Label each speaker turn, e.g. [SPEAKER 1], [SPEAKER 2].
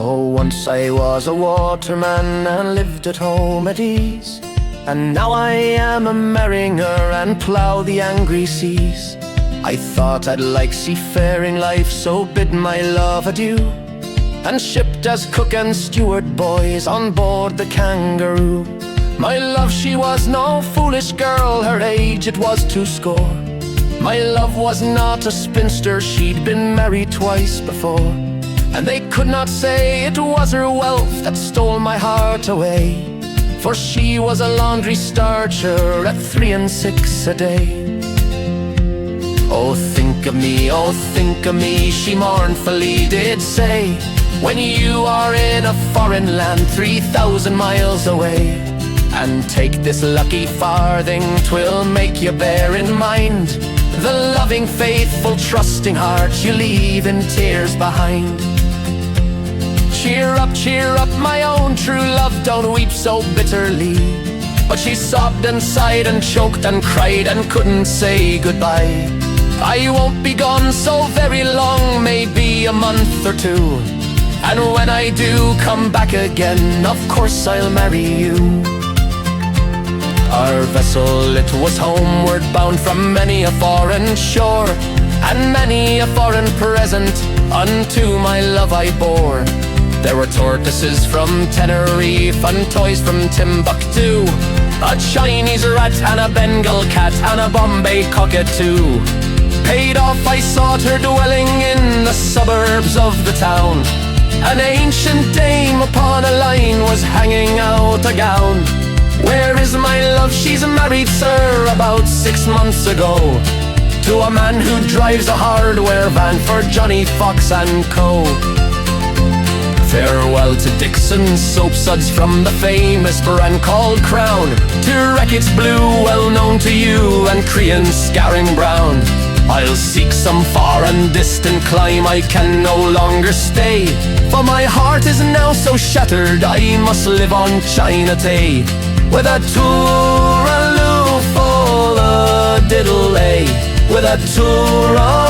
[SPEAKER 1] Oh, once I was a waterman and lived at home at ease, and now I am a mariner and plough the angry seas. I thought I'd like seafaring life, so bid my love adieu, and shipped as cook and steward boys on board the Kangaroo. My love, she was no foolish girl, her age it was 20. My love was not a spinster, she'd been married twice before, and they could not say it was her wealth that stole my heart away, for she was a laundry starcher at 3 and 6 a day. Oh, think of me, she mournfully did say, when you are in a foreign land 3,000 miles away. And take this lucky farthing, 'twill make you bear in mind the loving, faithful, trusting heart you leave in tears behind. Cheer up, my own true love, don't weep so bitterly. But she sobbed and sighed and choked and cried and couldn't say goodbye. I won't be gone so very long, maybe a month or two, and when I do come back again, of course I'll marry you. Our vessel, it was homeward bound from many a foreign shore, and many a foreign present unto my love I bore. There were tortoises from Tenerife and toys from Timbuktu, a Chinese rat and a Bengal cat and a Bombay cockatoo. Paid off, I sought her dwelling in the suburbs of the town. An ancient dame upon a line was hanging out a gown. Where is my love? She's married, sir, about 6 months ago, to a man who drives a hardware van for Johnny Fox and Co. Farewell to Dixon's soap suds from the famous brand called Crown, to Reckitt's Blue, well known to you, and Crean's Scarring Brown. I'll seek some far and distant clime, I can no longer stay, for my heart is now so shattered, I must live on China Tay. With a toor-a-loo for the diddle-ay, with a toor-a-loo